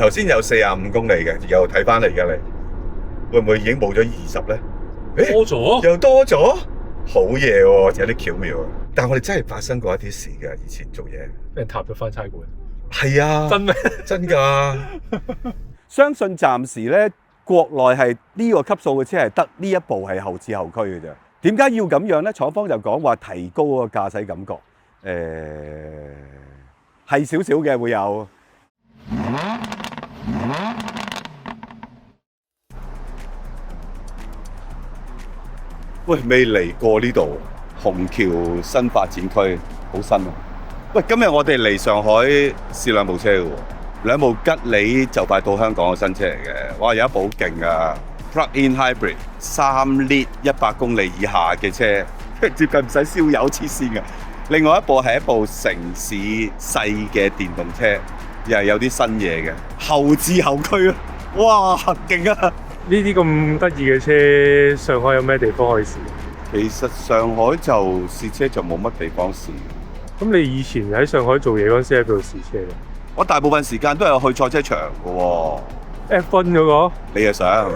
頭先有45公里嘅，又睇翻嚟而家你會唔會已經冇咗20咧？多咗，又多咗，好嘢喎，有啲巧妙啊！但係我哋真係發生過一啲事嘅，以前做嘢俾人踏咗翻差館。係啊，真咩？真㗎。相信暫時咧，國內係呢個級數嘅車係得呢一部係後置後驅嘅啫。點解要咁樣咧？廠方就講話提高個駕駛感覺，係少少嘅會有。喂，未嚟過呢度虹橋新發展區，好新啊！喂，今日我哋嚟上海試兩部車嘅喎，兩部吉利就快到香港嘅新車嚟嘅。哇，有一部好勁啊 ，plug-in hybrid 3 lit 100公里以下嘅車，接近唔使燒油黐線嘅。另外一部係一部城市細嘅電動車，又係有啲新嘢嘅，後置後驅啊！哇，勁啊！呢啲咁得意嘅車，上海有咩地方可以試？其實上海就試車就冇乜地方試。咁你以前喺上海做嘢嗰陣時喺邊度試車嘅？我大部分時間都有去賽車場嘅喎。F1 嗰個？你又想？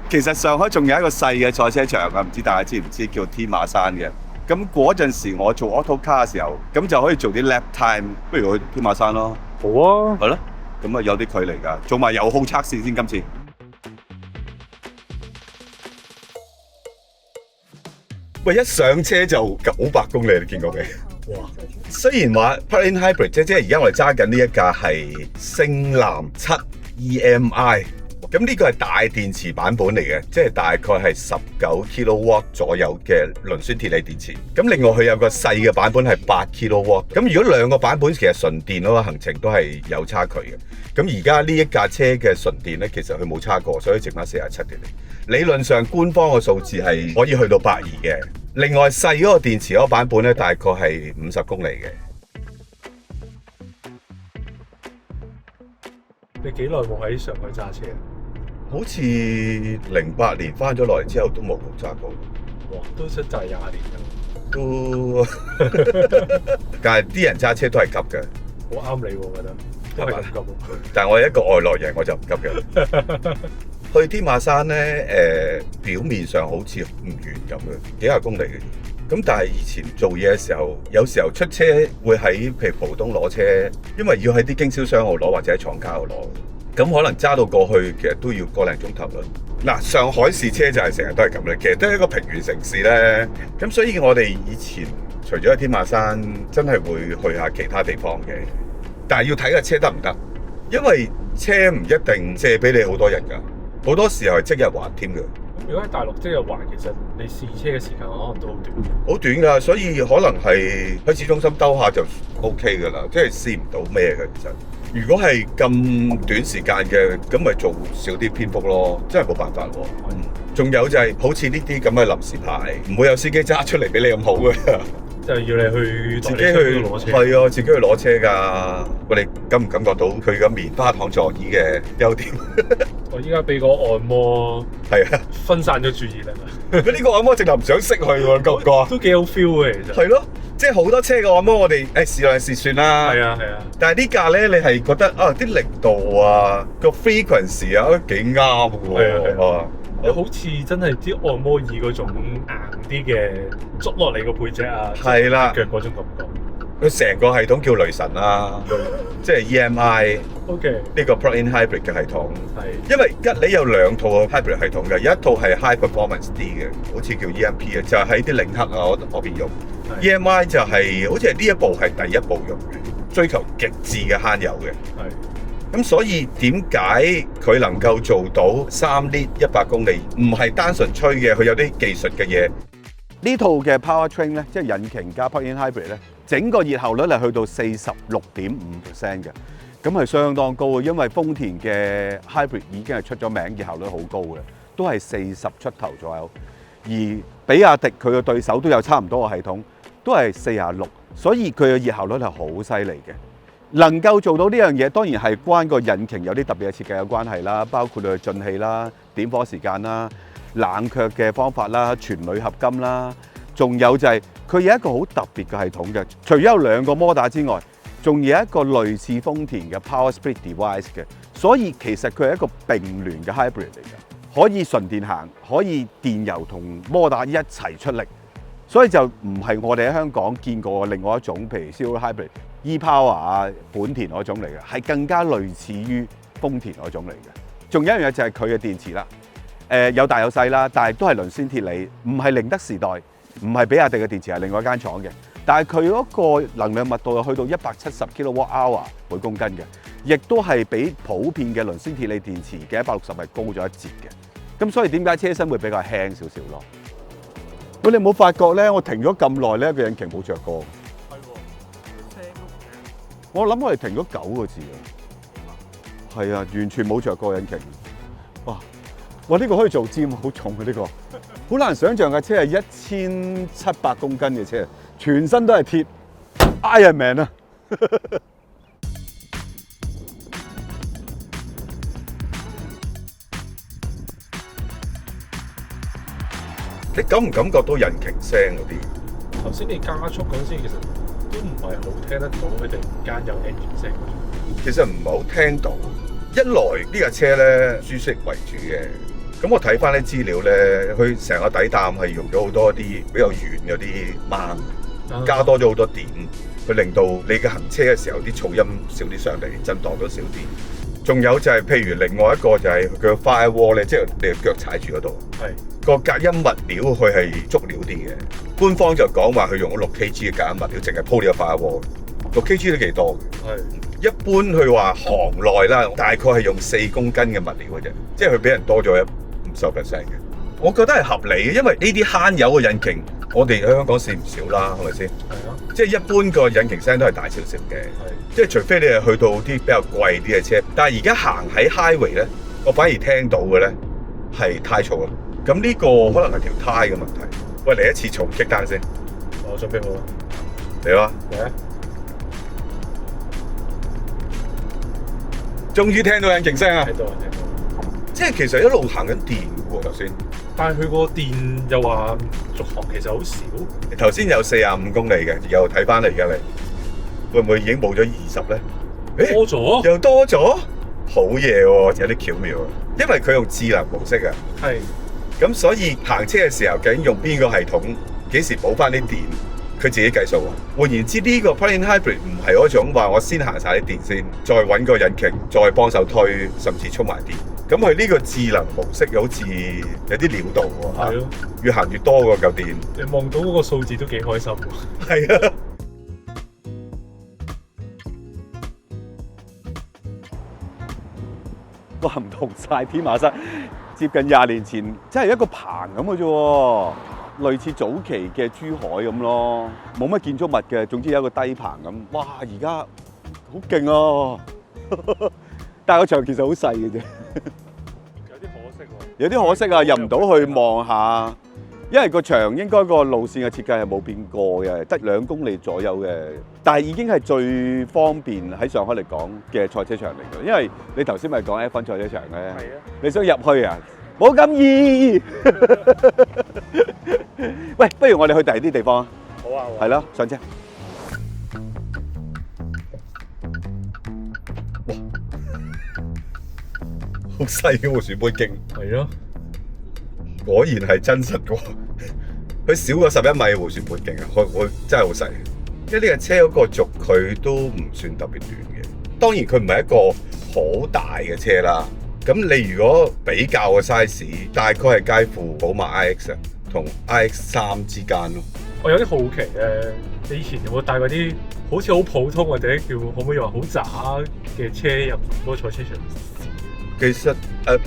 其實上海仲有一個細嘅賽車場啊，唔知大家知唔知叫天馬山嘅？咁嗰陣時我做 auto car 嘅時候，咁就可以做啲 lap time，不如去天馬山咯。好啊。係咯，咁啊有啲距離㗎，做埋油耗測試先今次。喂，一上車就900公里，你見過未？哇！雖然話 plug-in hybrid 即係而家我哋揸緊呢一架係星藍7 EMI， 咁呢個係大電池版本嚟嘅，即係大概係19 kW 左右嘅磷酸鐵鋰電池。咁另外佢有個細嘅版本係8 kW。咁如果兩個版本其實純電嗰個行程都係有差距嘅。咁而家呢一架車嘅純電咧，其實佢冇差過，所以剩翻47嘅。理論上官方嘅數字係可以去到82嘅。另外細嗰個電池嗰個版本咧，大概係50公里嘅。你幾耐冇喺上海揸車啊？好似08年翻咗落嚟之後都冇揸過。哇，都出就係20年啦。都，但係啲人揸車都係急嘅。好啱你喎，我覺得。都係咁急。但係我係一個外來人，我就唔急嘅。去天馬山咧，表面上好似唔遠咁嘅，幾廿公里嘅。咁但係以前做嘢嘅時候，有時候出車會喺譬如浦東攞車，因為要喺啲經銷商度攞或者喺廠家度攞，咁可能揸到過去其實都要個零鐘頭啦。嗱，上海試車就係成日都係咁咧，其實都係一個平原城市咧。咁所以我哋以前除咗喺天馬山，真係會去下其他地方嘅，但係要睇架車得唔得，因為車唔一定借俾你好多人㗎。好多時候係即日還添嘅。如果喺大陸即日還，其實你試車嘅時間可能都好短。好短㗎，所以可能係喺市中心兜下就 OK 㗎啦，即係試唔到咩嘅其實。如果係咁短時間嘅，咁咪做少啲篇幅咯，真係冇辦法喎。仲有就係好似呢啲咁嘅臨時牌，唔會有司機揸出嚟俾你咁好嘅。就係要你去自己去攞車。係啊，自己去攞車㗎。我哋感唔感覺到佢嘅棉花糖座椅嘅優點？我依家俾個按摩係啊，分散咗注意力啊！呢個按摩直頭唔想識佢喎，覺唔覺啊？都幾好 feel 嘅其實。係咯，即係好多車嘅按摩，我哋試兩試算啦。係啊係啊。但係呢架咧，你係覺得啊啲力度啊個 frequency 啊都幾啱嘅喎。係啊。好似真係啲按摩椅嗰種硬啲嘅，捽落你個背脊啊，係啦，腳嗰種感覺。佢成個系統叫雷神啦，即係 EMI。OK。呢個 plug-in hybrid 嘅系統。係。因為吉利有兩套 hybrid 系統嘅，有一套係 high performance 啲嘅，好似叫 EMP 嘅，就係喺啲領克啊嗰邊用。EMI 就係好似係呢一部係第一部用嘅，追求極致嘅慳油嘅。係。咁所以點解佢能夠做到3 lit 100公里？唔係單純吹嘅，佢有啲技術嘅嘢。呢套嘅 powertrain 咧，即係引擎加 plug-in hybrid 咧，整個熱效率係去到46.5% 嘅，咁係相當高嘅。因為豐田嘅 hybrid 已經係出咗名，熱效率好高嘅，都係40出頭左右。而比亞迪佢嘅對手都有差唔多嘅系統，都係46，所以佢嘅熱效率係好犀利嘅。能夠做到呢樣嘢，當然係關個引擎有啲特別嘅設計有關係啦，包括佢嘅進氣啦、點火時間啦、冷卻嘅方法啦、全鋁合金啦，仲有就係佢有一個好特別嘅系統嘅。除咗有2個摩打之外，仲有一個類似豐田嘅 Power Split Device 嘅，所以其實佢係一個並聯嘅 hybrid 嚟嘅，可以純電行，可以電油同摩打一齊出力，所以就唔係我哋喺香港見過嘅另外一種，譬如 Zero Hybrid、ePower 啊、本田嗰種嚟嘅，係更加類似於豐田嗰種嚟嘅。仲有一樣嘢就係佢嘅電池啦，有大有細啦，但係都係輪先鐵鋰，唔係寧德時代，唔係比亞迪嘅電池，係另外一間廠嘅。但係佢嗰個能量密度去到170 kWh 每公斤嘅，亦都係比普遍嘅輪先鐵鋰電池嘅160係高咗一截嘅。咁所以點解車身會比較輕少少咯？喂，你有冇發覺咧？我停咗咁耐咧，個引擎冇着過。係喎，聲都唔聽。我諗我哋停咗9個字啊！係啊，完全冇着過引擎。哇！呢個可以做尖，好重啊！呢個好難想像嘅車係1700公斤嘅車，全身都係鐵 Iron Man 啊！你感唔感覺到引擎聲嗰啲？頭先你加速嗰陣時，其實都唔係好聽得到佢突然間有 engine 聲。其實唔係好聽到。一來呢架車咧舒適為主嘅，咁我睇翻啲資料咧，佢成個底膽係用咗好多啲比較軟嗰啲掹，加多咗好多點，去令到你嘅行車嘅時候啲噪音少啲上嚟，震盪都少啲。仲有就係譬如另外一個就係佢嘅 firewall 咧，即係你嘅腳踩住嗰度，個隔音物料佢係足料啲嘅。官方就講話佢用咗6kg 嘅隔音物料，淨係鋪呢個 firewall，6kg 都幾多嘅。一般佢話行內啦，大概係用4公斤嘅物料嘅啫，即係佢比人多咗50% 嘅。我覺得係合理嘅，因為呢啲慳油嘅引擎，我哋喺香港試唔少啦，係咪先？係啊，即係一般個引擎聲都係大少少嘅，即係除非你係去到啲比較貴啲嘅車。但係而家行喺 highway 咧，我反而聽到嘅咧係胎噪咯。咁呢個可能係條胎嘅問題。喂，嚟一次重擊單先。我準備好啦。嚟啦！嚟啊！終於聽到引擎聲啊！聽到，聽到。即係其實一路行緊電喎頭先。但係佢個電又話續航其實好少。頭先有45公里嘅，又睇翻嚟而家你會唔會已經冇咗20咧？多咗？又多咗？好嘢喎，有啲巧妙啊！因為佢用智能模式啊。係。咁所以行車嘅時候，究竟用邊個系統，幾時補翻啲電，佢自己計數啊。換言之，呢個 plug-in hybrid 唔係嗰種話我先行晒啲電先，再揾個引擎，再幫手推，甚至充埋電。咁佢呢個智能模式好似有啲料到喎。係咯，越行越多喎嚿電。你望到嗰個數字都幾開心喎。係啊。哇，唔同晒天馬山，接近20年前，真係一個棚咁嘅啫喎，類似早期嘅珠海咁咯，冇乜建築物嘅，總之有一個低棚咁。哇，而家好勁啊！但係個場其實好細嘅啫，有啲可惜喎。有啲可惜啊，入唔到去望下，因為個場應該個路線嘅設計係冇變過嘅，得2公里左右嘅，但係已經係最方便喺上海嚟講嘅賽車場嚟嘅，因為你頭先咪講F1賽車場嘅，係啊，你想入去啊，冇咁易。喂，不如我哋去第二啲地方啊？好啊，係咯，上車。好細嘅部旋盤徑。係咯。果然係真實嘅喎，佢少過11米嘅弧旋盤徑啊！佢真係好細，因為呢架車嗰個軸距都唔算特別短嘅。當然佢唔係一個好大嘅車啦。咁你如果比較個 size，大概係介乎寶馬 iX 同 iX3 之間咯。我有啲好奇咧，你以前有冇帶過啲好似好普通或者叫可唔可以話好渣嘅車入嗰個賽車場？其實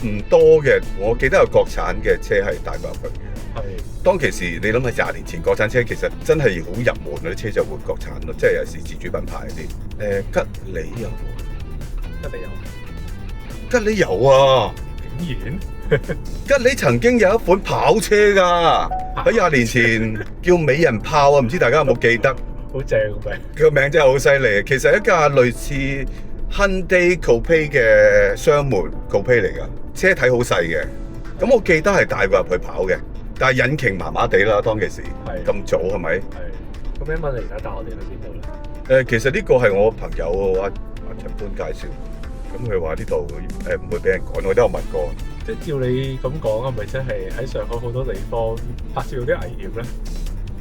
唔多嘅，我記得有國產嘅車係帶過入去嘅。係。當其時你諗下20年前國產車其實真係好入門嗰啲車就換國產咯，即係有時自主品牌嗰啲。吉利有冇？吉利有。吉利有啊！竟然？吉利曾經有一款跑車㗎，喺20年前叫美人豹啊，唔知大家有冇記得？好正個名。佢個名真係好犀利，其實係一架類似Hyundai Coupe 嘅雙門 Coupe 嚟㗎，車體好細嘅。咁我記得係帶過入去跑嘅，但係引擎麻麻地啦，當其時。係。咁早係咪？係。咁一問你而家帶我哋去邊度咧？其實呢個係我朋友阿陳潘介紹，咁咁佢話呢度唔會俾人趕，我都有問過。即係照你咁講，係咪真係喺上海好多地方拍攝有啲危險咧？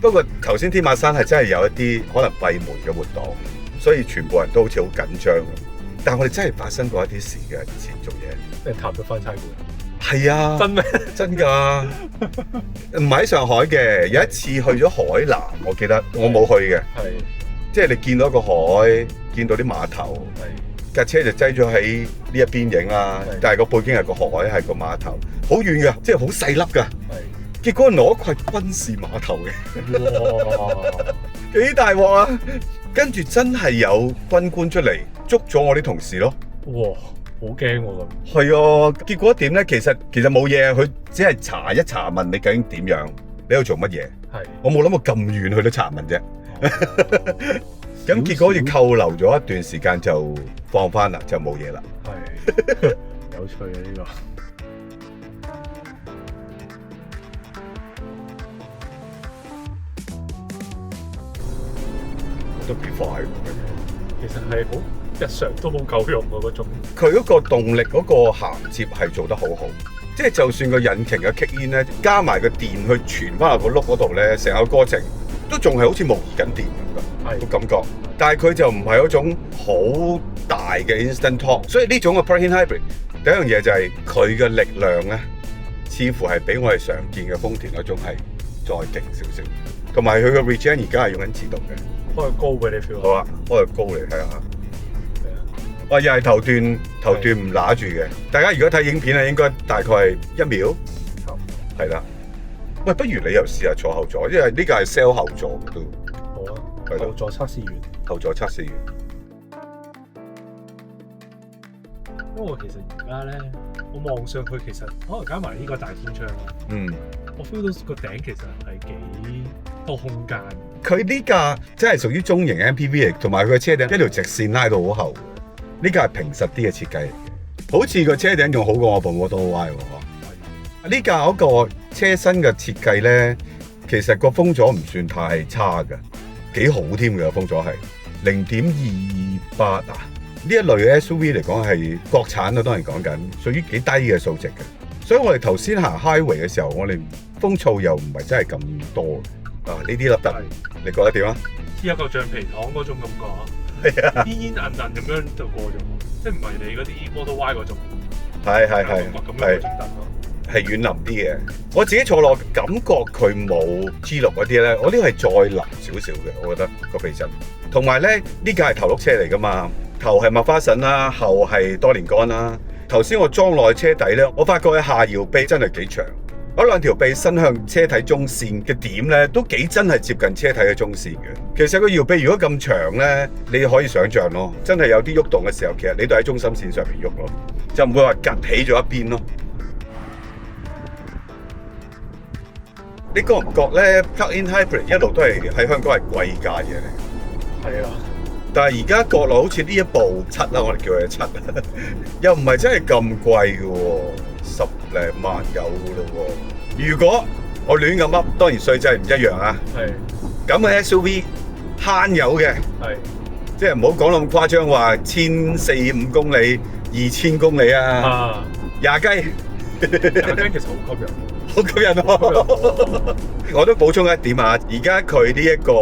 不過頭先天馬山係真係有一啲可能閉門嘅活動，所以全部人都好似好緊張。但係我哋真係發生過一啲事嘅，以前做嘢。俾人探咗翻差館。係啊，真咩？真㗎，唔係喺上海嘅。有一次去咗海南，我記得我冇去嘅。係。即係你見到個海，見到啲碼頭，係。架車就擠咗喺呢一邊影啦。但係個背景係個海，係個碼頭，好遠㗎，即係好細粒㗎。係。結果攞塊軍事碼頭嘅。哇！幾大鑊啊！跟住真係有軍官出嚟捉咗我啲同事咯。哇！好驚喎咁。係啊，結果點咧？其實冇嘢，佢只係查一查問你究竟點樣，你喺度做乜嘢？係。我冇諗過咁遠去到查問啫。咁結果好似扣留咗一段時間就放翻啦，就冇嘢啦。係。有趣啊呢個。都幾快喎，其實係好日常都好夠用喎嗰種。佢嗰個動力嗰個銜接係做得好好，即係就算個引擎嘅 kick in 咧，加埋個電去傳翻落個轆嗰度咧，成個過程都仲係好似模擬緊電咁嘅個感覺。但係佢就唔係嗰種好大嘅 instant torque，所以呢種嘅 plug-in hybrid 第一樣嘢就係佢嘅力量咧，似乎係比我哋常見嘅豐田嗰種係再勁少少，同埋佢嘅 regen 而家係用緊自動嘅。開個高俾你 feel。好啊，開個高嚟睇下。哇！又係頭段唔揦住嘅。大家如果睇影片咧，應該大概係1秒。係啦。喂，不如你又試下坐後座，因為呢個係 sell 後座嘅都。好啊。後座測試完。後座測試完。不過其實而家咧，我望上去其實可能加埋呢個大天窗啦。嗯。我 feel 到個頂其實係幾多空間。佢呢架真係屬於中型 MPV 嚟，同埋佢嘅車頂一條直線拉到好後。呢架係平實啲嘅設計嚟嘅，好似個車頂仲好過我部 Model Y 喎。呢架嗰個車身嘅設計咧，其實個風阻唔算太差㗎，幾好添嘅風阻係0.28啊！呢一類嘅 SUV 嚟講係國產啊，當然講緊屬於幾低嘅數值嘅。所以我哋頭先行 highway 嘅時候，我哋風噪又唔係真係咁多啊！呢啲粒得，你覺得點啊？似一個橡皮糖嗰種感覺啊！係啊，煙煙韌韌咁樣就過咗，即係唔係你嗰啲 Model Y 嗰種。係，係軟腍啲嘅。我自己坐落感覺佢冇 G6嗰啲咧，我呢個係再腍少少嘅，我覺得個避震。同埋咧，呢架係頭轆車嚟㗎嘛，頭係麥花臣啦，後係多連杆啦。頭先我裝落去車底咧，我發覺佢下搖臂真係幾長。嗰兩條臂伸向車體中線嘅點咧，都幾真係接近車體嘅中線嘅。其實個搖臂如果咁長咧，你可以想象咯，真係有啲喐動嘅時候，其實你都喺中心線上面喐咯，就唔會話趌起咗一邊咯。你覺唔覺咧 plug-in hybrid 一路都係喺香港係貴價嘢嚟？係啊，但係而家國內好似呢一部7啦，我哋叫佢7，又唔係真係咁貴嘅喎。10零萬有嘅咯喎！如果我亂咁噏，當然稅制唔一樣啊。係。咁嘅 SUV 慳油嘅，係，即係唔好講咁誇張話1400-15公里、2000公里啊。20雞。20雞其實好吸引。好吸引咯！我都補充一點啊，而家佢呢一個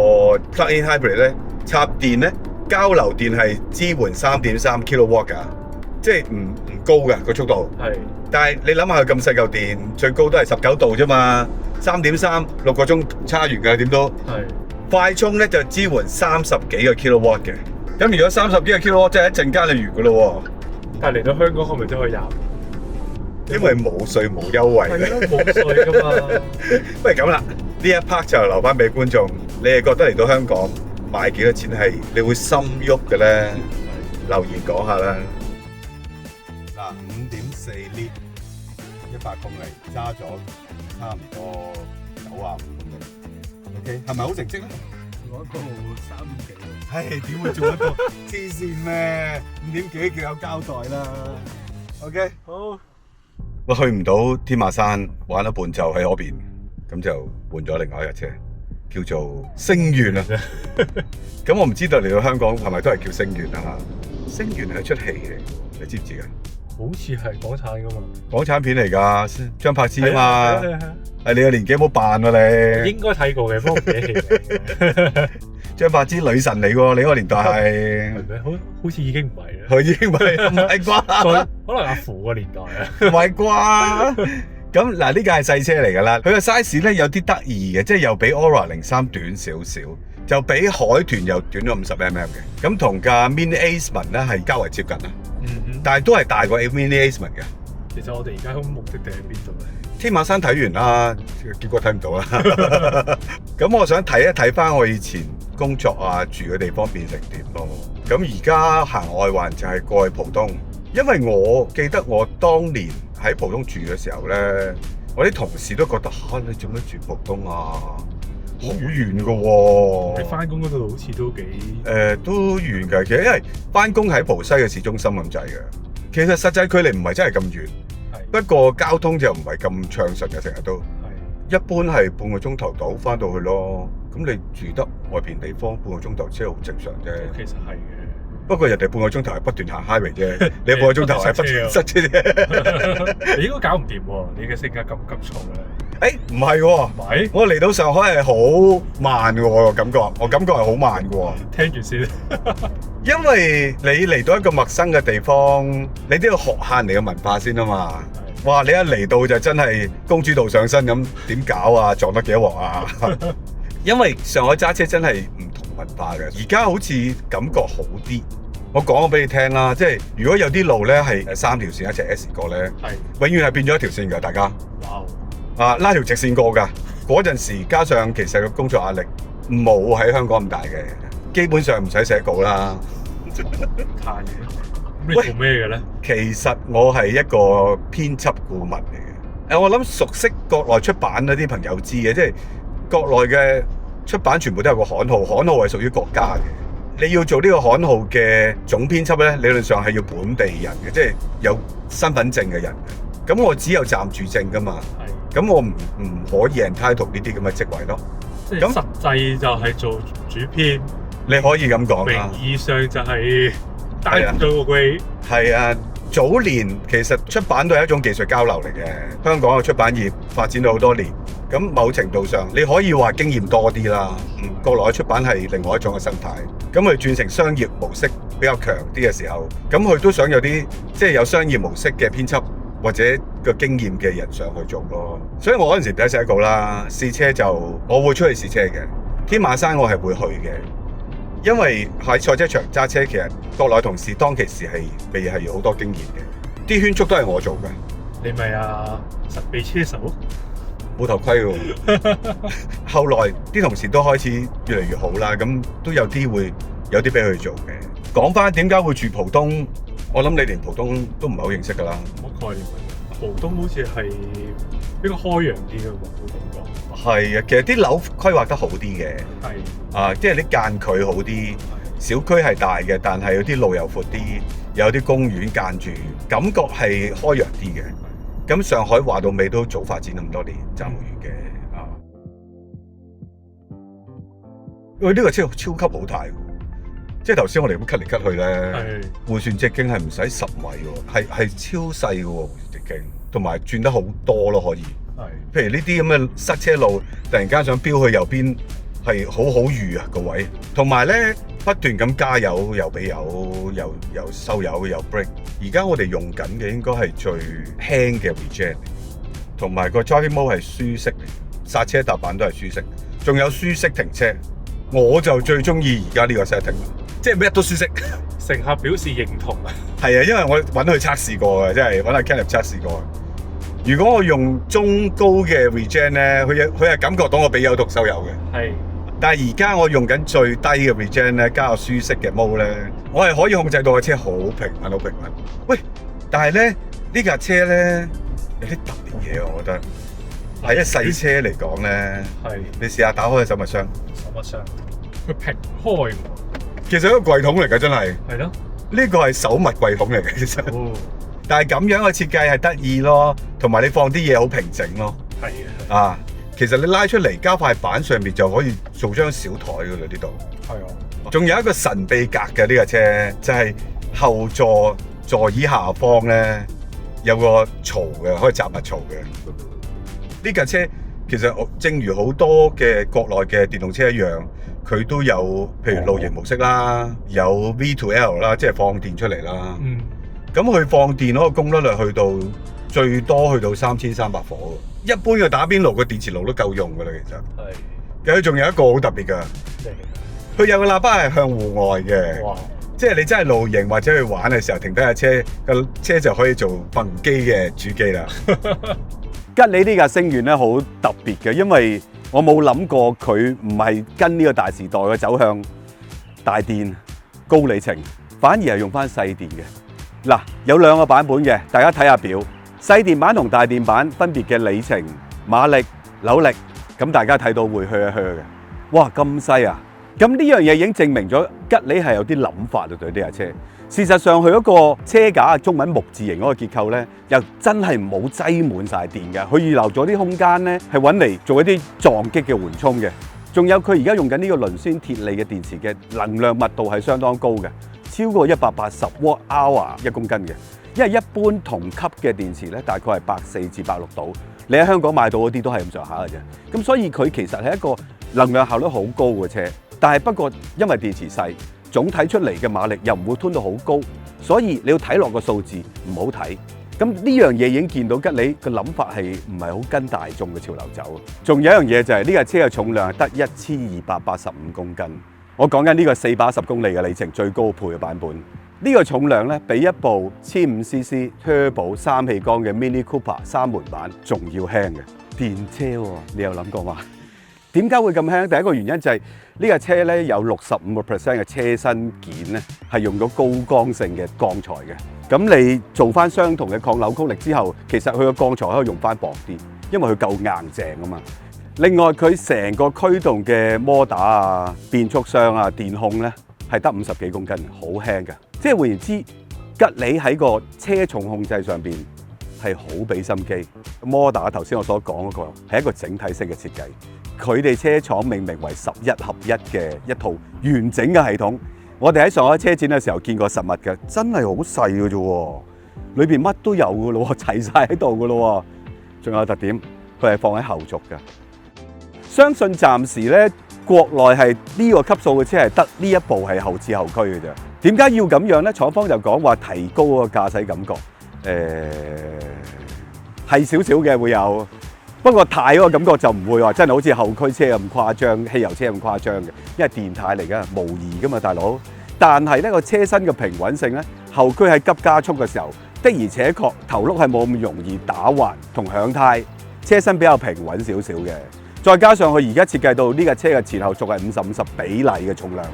plug-in hybrid 咧，插電咧，交流電係支援3.3 kW 㗎。即係唔高嘅個速度，係。但係你諗下佢咁細嚿電，最高都係19度啫嘛，3.3 6個鐘叉完㗎，點都。係。快充咧就支援30幾個 kW 嘅，咁如果30幾個 kW 即係一陣間就完㗎咯喎。但係嚟到香港可唔可以都可以入？因為冇稅冇優惠。係咯，冇稅㗎嘛。不如咁啦，呢一 part 就留翻俾觀眾，你係覺得嚟到香港買幾多錢係你會心喐嘅咧？留言講下啦。5.4 lit 100公里，揸咗差唔多95公里。OK， 係咪好成績咧？我一個3點幾。唉，點會做得到？黐線咩？5點幾叫有交代啦。OK， 好。我去唔到天馬山，玩一半就喺嗰邊，咁就換咗另外一架車，叫做星願啊。咁我唔知道嚟到香港係咪都係叫星願啊？星願係一出戲嘅。你知唔知㗎？好似係港產噶嘛？港產片嚟㗎，張柏芝啊嘛。係啊係你個年紀冇扮喎你。應該睇過嘅，不過唔記得戲名嘅。張柏芝女神嚟喎，你嗰個年代係。係咩？好似已經唔係啦。佢已經唔係啩？可能阿符個年代啊。唔係啩？咁嗱，呢架係細車嚟㗎啦。佢個 size 咧有啲得意嘅，即係又比 Aura 03短少少，就比海豚又短咗50 mm 嘅。咁同架 Mini Aceman 咧係較為接近啦。但係都係大過 Mini Aceman 嘅。其實我哋而家目的地喺邊度咧？天馬山睇完啦，結果睇唔到啦。咁我想睇一睇翻我以前工作啊住嘅地方變成點咯。咁而家行外環就係過去浦東，因為我記得我當年喺浦東住嘅時候咧，我啲同事都覺得你做咩住浦東啊？好遠㗎喎！你翻工嗰度好似都幾都遠㗎，其實因為翻工喺浦西嘅市中心咁滯嘅，其實實際距離唔係真係咁遠，不過交通就唔係咁暢順嘅，成日都一般係半個鐘頭到翻到去咯。咁你住得外邊地方半個鐘頭車好正常啫。其實係嘅。不過人哋半個鐘頭係不斷行 highway 啫，你半個鐘頭係不斷塞車啫。你應該搞唔掂喎，你嘅性格咁急躁咧。唔係喎，係我嚟到上海係好慢嘅喎，我感覺係好慢嘅喎。聽住先。因為你嚟到一個陌生嘅地方，你都要學下人哋嘅文化先啊嘛。哇！你一嚟到就真係公主道上身咁，點搞啊？撞得幾多鑊啊？因為上海揸車真係唔同文化嘅，而家好似感覺好啲。我講咗俾你聽啦，即係如果有啲路咧係3條線一齊 S 過咧，永遠係變咗一條線㗎，大家。拉條直線過㗎。嗰陣時加上其實個工作壓力冇喺香港咁大嘅，基本上唔使寫稿啦。嘆嘢。你做咩嘅咧？其實我係一個編輯顧問嚟嘅。我諗熟悉國內出版嗰啲朋友知嘅，即係國內嘅出版全部都有個刊號，刊號係屬於國家嘅。你要做呢個刊號嘅總編輯咧，理論上係要本地人嘅，即係有身份證嘅人嘅。咁我只有暫住證㗎嘛。咁我唔可以 entitle 呢啲咁嘅職位咯。即係實際就係做主編，你可以咁講啦。名義上就係帶唔到個 grade。係啊，早年其實出版都係一種技術交流嚟嘅。香港嘅出版業發展咗好多年，咁某程度上你可以話經驗多啲啦。國內嘅出版係另外一種嘅生態，咁佢轉成商業模式比較強啲嘅時候，咁佢都想有啲即係有商業模式嘅編輯或者個經驗嘅人上去做咯。所以我嗰陣時第一寫稿啦，試車就我會出去試車嘅。天馬山我係會去嘅。因為喺賽車場揸車，其實國內同事當其時係未係有好多經驗嘅，啲圈速都係我做嘅。你咪神秘車手，冇頭盔喎。後來啲同事都開始越嚟越好啦，咁都有啲會有啲俾佢做嘅。講翻點解會住浦東，我諗你連浦東都唔係好認識㗎啦。冇概念嘅，浦東好似係比較開揚啲嘅喎，我感覺。係啊，其實啲樓規劃得好啲嘅。即係啲間距好啲，小區係大嘅，但係有啲路又闊啲，有啲公園間住，感覺係開揚啲嘅。咁上海話到尾都早發展咁多年，爭好遠嘅。呢個車超級好大喎，即係頭先我哋咁 cut 嚟 cut 去咧，迴旋直徑係唔使10米喎，係超細嘅喎迴旋直徑，同埋轉得好多咯可以。譬如呢啲咁嘅塞車路，突然間想飆去右邊，係好預啊個位，同埋咧不斷咁加油，又俾油，又收油，又 brake。而家我哋用緊嘅應該係最輕嘅 regen， 同埋個 driving mode 係舒適嚟，剎車踏板都係舒適，仲有舒適停車。我就最中意而家呢個 setting 啦，即係咩都舒適。乘客表示認同啊！係啊，因為我揾佢測試過嘅，即係揾阿 Kenneth 測試過。如果我用中高嘅 regen 咧，佢係感覺到我俾油同收油嘅。係。但係而家我用緊最低嘅 regen 咧，加個舒適嘅 mode 咧，我係可以控制到個車好平穩，好平穩。喂，但係咧呢架車咧有啲特別嘢，我覺得係一細車嚟講咧。係。你試下打開個手物箱。手物箱。佢平開喎。其實一個櫃桶嚟㗎，真係。係咯。呢個係手物櫃桶嚟嘅，其實。哦。但係咁樣嘅設計係得意咯，同埋你放啲嘢好平整咯。係嘅。啊，其實你拉出嚟加塊板上面就可以做張小台㗎啦，呢度。係啊。仲有一個神秘格嘅呢架車，就係後座座椅下方咧有個槽嘅，可以雜物槽嘅。呢架車其實我正如好多嘅國內嘅電動車一樣，佢都有譬如露營模式啦，有 V2L 啦，即係放電出嚟啦。咁佢放電嗰個功率去到最多去到3300火。一般嘅打邊爐嘅電磁爐都夠用㗎啦，其實。係。佢仲有一個好特別㗎，佢有個喇叭係向戶外嘅。哇！即係你真係露營或者去玩嘅時候，停低架車，個車就可以做焚機嘅主機啦。吉利呢架星願咧好特別嘅，因為我冇諗過佢唔係跟呢個大時代嘅走向大電高里程，反而係用翻細電嘅。嗱，有兩個版本嘅，大家睇下表，細電版同大電版分別嘅里程、馬力、扭力，咁大家睇到會噓一噓嘅。哇，咁細啊！咁呢樣嘢已經證明咗吉利係有啲諗法啊，對呢架車。事實上，佢嗰個車架中文木字形嗰個結構咧，又真係冇擠滿晒電嘅。佢預留咗啲空間咧，係揾嚟做一啲撞擊嘅緩衝嘅。仲有佢而家用緊呢個磷酸鐵鋰嘅電池嘅能量密度係相當高嘅，超過180 Wh 1公斤嘅。因為一般同級嘅電池咧，大概係140至160度。你喺香港買到嗰啲都係咁上下嘅啫。咁所以佢其實係一個能量效率好高嘅車。但係不過因為電池細，總體出嚟嘅馬力又唔會吞到好高，所以你要睇落個數字唔好睇。咁呢樣嘢已經見到吉利嘅諗法係唔係好跟大眾嘅潮流走。仲有一樣嘢就係呢架車嘅重量係得1285公斤。我講緊呢個410公里嘅里程最高配嘅版本。呢個重量咧比一部 1500cc Turbo 3氣缸嘅 Mini Cooper 3門版仲要輕嘅電車喎，你有諗過嗎？點解會咁輕？第一個原因就係呢架車咧有65% 嘅車身件咧係用咗高剛性嘅鋼材嘅。咁你做翻相同嘅抗扭曲力之後，其實佢個鋼材可以用翻薄啲，因為佢夠硬淨啊嘛。另外佢成個驅動嘅摩打啊、變速箱啊、電控咧係得50幾公斤，好輕嘅。即係換言之，吉利喺個車重控制上邊係好俾心機。摩打頭先我所講嗰個係一個整體式嘅設計。佢哋車廠命名為11合一嘅一套完整嘅系統。我哋喺上海車展嘅時候見過實物嘅，真係好細嘅啫喎，裏邊乜都有嘅咯，齊晒喺度嘅咯。仲有特點，佢係放喺後軸嘅。相信暫時咧，國內係呢個級數嘅車係得呢一部係後置後驅嘅啫。點解要咁樣咧？廠方就講話提高個駕駛感覺，係少少嘅會有。不過太嗰個感覺就唔會話真係好似後驅車咁誇張，汽油車咁誇張嘅，因為電態嚟㗎，模擬㗎嘛，大佬。但係呢個車身嘅平穩性咧，後驅喺急加速嘅時候，的而且確頭轆係冇咁容易打滑同響軚，車身比較平穩少少嘅。再加上佢而家設計到呢架車嘅前後軸係50-50比例嘅重量，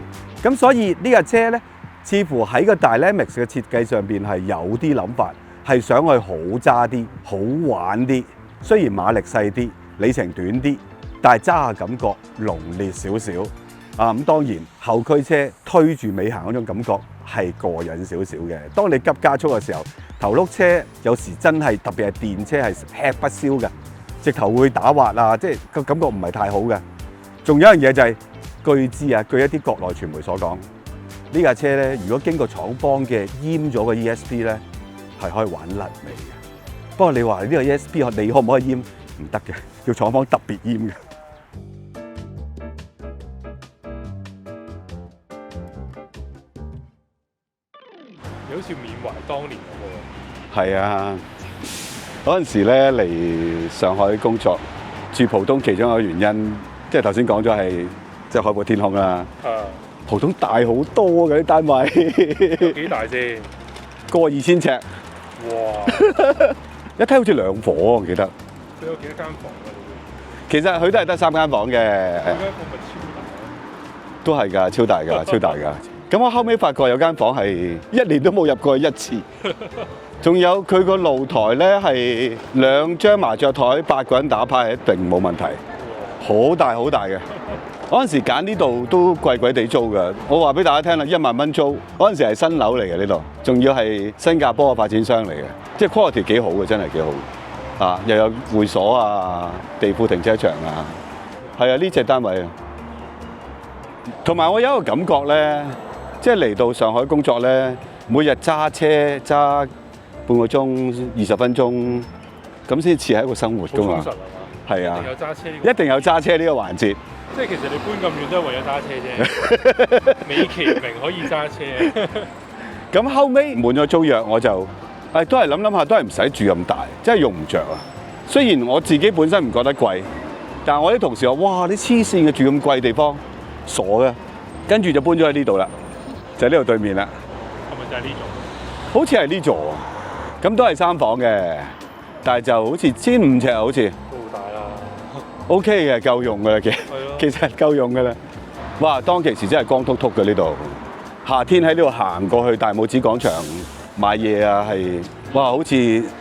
咁所以呢架車咧，似乎喺個 Dynamics 嘅設計上邊係有啲諗法，係想去好揸啲、好玩啲。雖然馬力細啲，里程短啲，但係揸下感覺濃烈少少啊！咁當然後驅車推住尾行嗰種感覺係過癮少少嘅。當你急加速嘅時候，頭轆車有時真係特別係電車係吃不消嘅，直頭會打滑啊！即係個感覺唔係太好嘅。仲有一樣嘢就係據知啊，據一啲國內傳媒所講，呢架車咧，如果經過廠方嘅閹咗個 ESP 咧，係可以玩甩尾嘅。不過你話呢個 ESP 你可唔可以閹？唔得嘅，要廠方特別閹嘅。你好似緬懷當年嗰個。係啊，嗰陣時咧嚟上海工作，住浦東其中一個原因，即係頭先講咗係即係海闊天空啦。浦東大好多嘅啲單位。有幾大先？過2000尺。哇！一睇好似兩房，我記得。佢有幾多間房啊？其實佢都係得3間房嘅。嗰間房咪都係㗎，超大㗎，超大㗎。咁我後尾發覺有間房係1年都冇入過一次。仲有佢個露台咧係2張麻雀台，8個人打牌一定冇問題。好大好大嘅。嗰陣時揀呢度都貴貴地租㗎。我話俾大家聽啦，1萬蚊租。嗰陣時係新樓嚟嘅呢度，仲要係新加坡嘅發展商嚟嘅，即係 quality 幾好嘅，真係幾好。啊，又有會所啊，地庫停車場啊，係啊，呢隻單位啊。同埋我有一個感覺咧，即係嚟到上海工作咧，每日揸車揸半個鐘、20分鐘，咁先似係一個生活㗎嘛。好充實。係啊，有揸車呢個一定有揸車呢個環節。即係其實你搬咁遠都係為咗揸車啫，美其名可以揸車。咁後尾滿咗租約，我就都係諗下，都係唔使住咁大，真係用唔着啊。雖然我自己本身唔覺得貴，但係我啲同事話：哇！你黐線嘅住咁貴地方，傻嘅。跟住就搬咗喺呢度啦，就喺呢度對面啦。係咪就係呢座？好似係呢座，咁都係3房嘅，但係就好似1500尺，好似。都好大啦。OK 嘅，夠用㗎啦，係咯。其實夠用㗎啦。哇！當其時真係光禿禿嘅呢度，夏天喺呢度行過去大拇指廣場買嘢啊，係哇，好似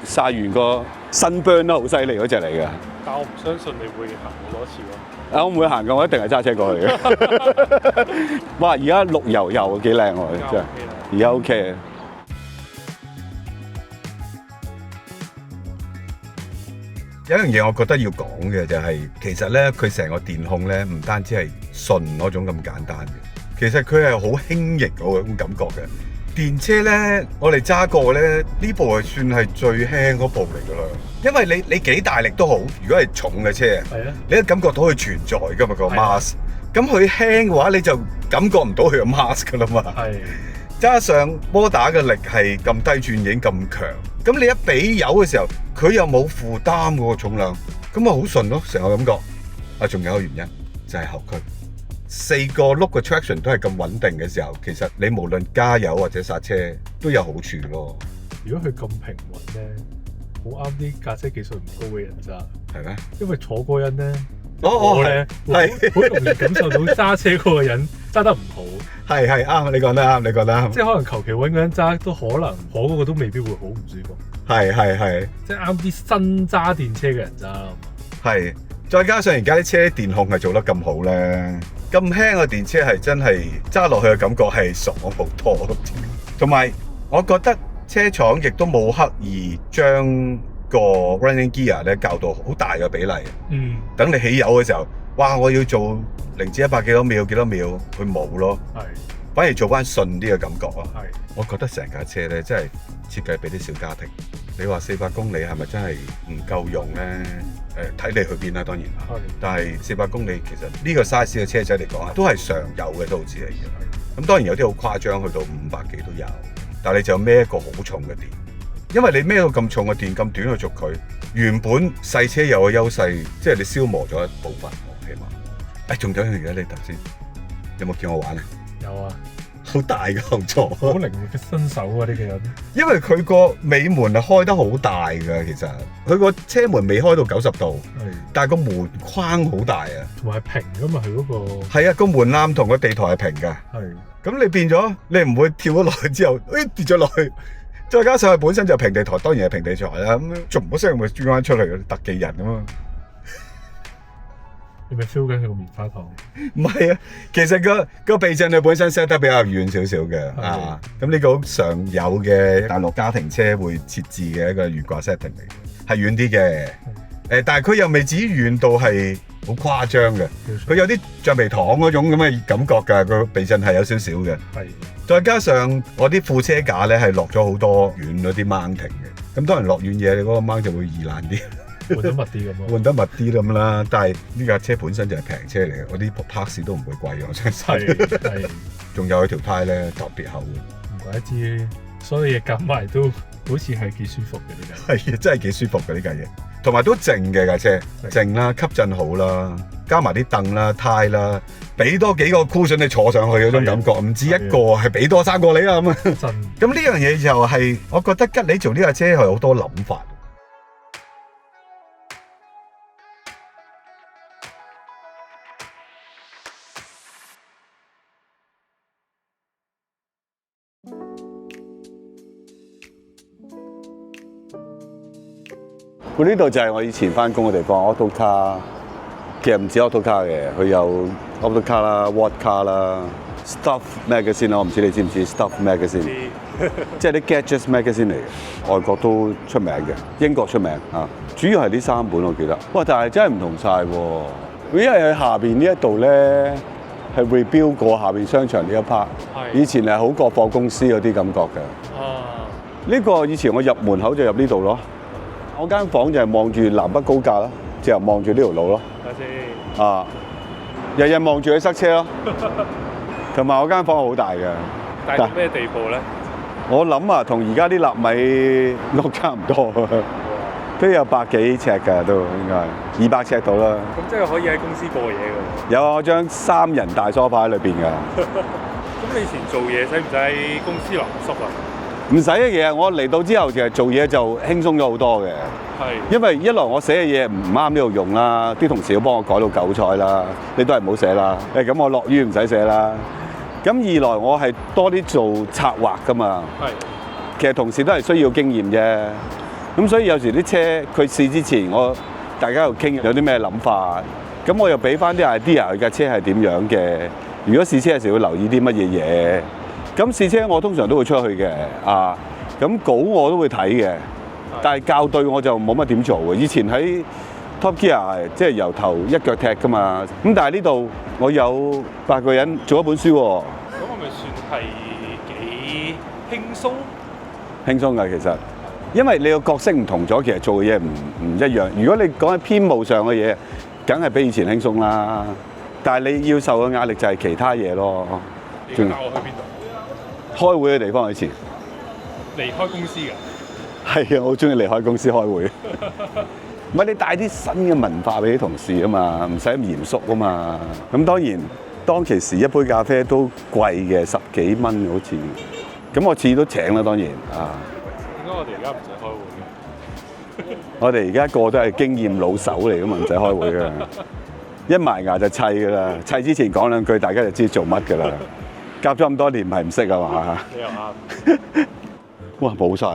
曬完個sunburn都好犀利嗰隻嚟㗎。但我唔相信你會行好多次咯。我唔會行㗎，我一定係揸車過去嘅。哇！而家綠油油幾靚喎，真係。而家 OK 啊。有一樣嘢我覺得要講嘅就係，其實咧佢成個電控咧唔單止係順嗰種咁簡單嘅，其實佢係好輕盈嗰種感覺嘅。電車咧，我哋揸過咧，呢部係算係最輕嗰部嚟㗎啦。因為你幾大力都好，如果係重嘅車，你都感覺到佢存在㗎嘛個 mass。咁佢輕嘅話，你就感覺唔到佢個 mass 㗎啦嘛。加上摩打嘅力係咁低轉已經咁強，咁你一俾油嘅時候，佢又冇負擔嗰個重量，咁咪好順咯，成個感覺。啊，仲有一個原因就係後驅，4個轆嘅 traction 都係咁穩定嘅時候，其實你無論加油或者剎車都有好處咯。如果佢咁平穩咧，好啱啲駕車技術唔高嘅人揸。係咩？因為坐嗰人咧，我咧好容易感受到揸車嗰個人揸得唔好。係啱，你講得啱，你講得啱。即係可能求其揾個人揸都可能，我嗰個都未必會好唔舒服。係。即係啱啲新揸電車嘅人揸。係，再加上而家啲車電控係做得咁好咧，咁輕嘅電車係真係揸落去嘅感覺係爽好多。同埋我覺得車廠亦都冇刻意將個 running gear 咧校到好大嘅比例。等你起油嘅時候，哇！我要做0至100幾多秒，佢冇咯。反而做翻順啲嘅感覺啊。我覺得成架車咧，真係設計俾啲小家庭。你話400公里係咪真係唔夠用咧？睇你去邊啦，當然。但係400公里其實呢個 size 嘅車仔嚟講都係常有嘅都好似嚟嘅。咁當然有啲好誇張，去到500幾都有。但係你就要孭一個好重嘅電，因為你孭到咁重嘅電咁短去續佢，原本細車有個優勢，即係你消磨咗一部分。起碼，仲有一樣嘢，你頭先有冇見我玩啊？有啊，好大嘅後座，好靈活嘅新手啊！呢個人，因為佢個尾門係開得好大㗎，其實佢個車門未開到90度，但係個門框好大啊，同埋係平㗎嘛，佢嗰個係啊，個門檻同個地台係平㗎，咁你變咗你唔會跳咗落去之後，跌咗落去，再加上佢本身就平地台，當然係平地台啦，咁仲唔好聲會轉翻出嚟嘅特技人啊嘛。你咪 feel 緊佢個棉花糖？唔係啊，其實個避震佢本身 set 得比較遠少少嘅啊。咁呢個好常有嘅大陸家庭車會設置嘅一個懸掛 setting 嚟嘅，係遠啲嘅。但係佢又未至於遠到係好誇張嘅。佢有啲橡皮糖嗰種咁嘅感覺㗎，個避震係有少少嘅。再加上我啲副車架咧係落咗好多遠嗰啲 mounting 嘅。咁當然落遠嘢，你嗰個 mount 就會易爛啲。換得密啲咁咯，換得密啲咁啦。但係呢架車本身就係平車嚟嘅，嗰啲 parts 都唔會貴嘅，我相信。係。仲有佢條胎咧特別厚嘅。唔怪得知，所有嘢夾埋都好似係幾舒服嘅呢架。係啊，真係幾舒服嘅呢架嘢，同埋都靜嘅架車，靜啦，吸震好啦，加埋啲凳啦、胎啦，俾多幾個 cushion 你坐上去嗰種感覺，唔止一個，係俾多3個你啦咁啊。咁呢樣嘢就係，我覺得吉利做呢架車係好多諗法。佢呢度就係我以前翻工嘅地方 ，AutoCar。其實唔止 AutoCar 嘅，佢有 AutoCar 啦、Whatcar 啦、Stuff Magazine 啦，我唔知你知唔知 Stuff Magazine？ 即係啲 Gadgets Magazine 嚟嘅，外國都出名嘅，英國出名啊。主要係呢3本我記得。哇！但係真係唔同晒喎，因為喺下邊呢一度咧，係 rebuild 過下邊商場呢一 part。係以前係好過貨公司嗰啲感覺嘅。啊，呢個以前我入門口就入呢度咯。我間房就係望住南北高架咯，就望住呢條路咯。睇下先。啊，日日望住佢塞車咯。同埋我間房好大嘅。大到咩地步咧？我諗啊，同而家啲納米屋差唔多，都有100幾尺㗎，都應該200尺到啦。咁即係可以喺公司過夜㗎。有啊，我張3人大梳化喺裏邊㗎。咁你以前做嘢使唔使喺公司留宿啊？唔使嘅嘢，我嚟到之後其實做嘢就輕鬆咗好多嘅。係。因為一來我寫嘅嘢唔啱呢度用啦，啲同事都幫我改到韭菜啦，你都係唔好寫啦。咁我落於唔使寫啦。咁二來我係多啲做策劃㗎嘛。係。其實同事都係需要經驗啫。咁所以有時啲車佢試之前，大家又傾有啲咩諗法，咁我又俾翻啲 idea 佢架車係點樣嘅。如果試車嘅時候要留意啲乜嘢嘢，咁試車我通常都會出去嘅啊。咁稿我都會睇嘅，但係校對我就冇乜點做嘅。以前喺 Top Gear 即係由頭一腳踢㗎嘛。咁但係呢度我有8個人做一本書喎。咁係咪算係幾輕鬆？輕鬆㗎其實。因為你個角色唔同咗，其實做嘅嘢唔一樣。如果你講喺編務上嘅嘢，梗係比以前輕鬆啦。但係你要受嘅壓力就係其他嘢咯。你教我去邊度？開會嘅地方以前。離開公司㗎？係啊，我好中意離開公司開會。唔係你帶啲新嘅文化俾啲同事啊嘛，唔使咁嚴肅啊嘛。咁當然當其時一杯咖啡都貴嘅，10幾蚊好似。咁我次次都請啦，當然啊。點解我哋而家唔使開會嘅？我哋而家個都係經驗老手嚟㗎嘛，唔使開會㗎。一埋牙就砌㗎啦，砌之前講兩句，大家就知做乜㗎啦。夾咗咁多年，唔係唔識啊嘛。你又啱。哇，冇晒，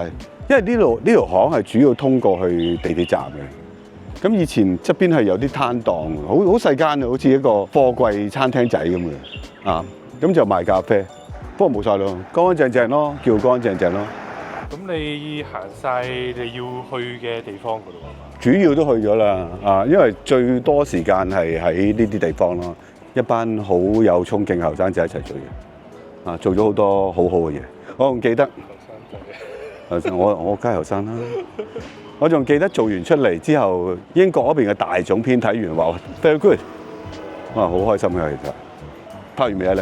因為呢條巷係主要通過去地鐵站嘅。咁以前側邊係有啲攤檔，好細間啊，好似一個貨櫃餐廳仔咁嘅。啊，咁就賣咖啡，不過冇晒咯，乾乾淨淨咯，叫乾乾淨淨咯。咁你行晒你要去嘅地方嗰度啊嘛？主要都去咗啦，啊，因為最多時間係喺呢啲地方咯，一班好有衝勁後生仔一齊做嘢，啊，做咗好多好好嘅嘢。我仲記得，後生仔，我梗係後生啦。我仲記得做完出嚟之後，英國嗰邊嘅大總編睇完話 very good， 哇，好開心嘅其實。拍完未啊你？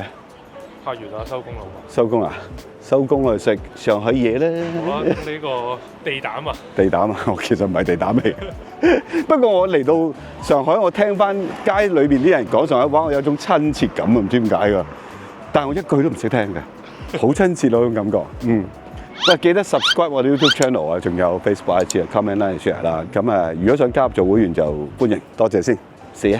拍完啦，收工啦嘛。收工啊！收工去食上海嘢啦。好啊，咁呢個地膽啊？地膽啊！我其實唔係地膽嚟嘅。不過我嚟到上海，我聽翻街裏邊啲人講上海話，我有種親切感啊，唔知點解㗎。但係我一句都唔識聽嘅，好親切嗰種感覺。嗯。喂，記得 subscribe 我哋 YouTube channel 啊，仲有 Facebook IG 啊 ，comment like share 啦。咁啊，如果想加入做會員就歡迎，多謝先，See you。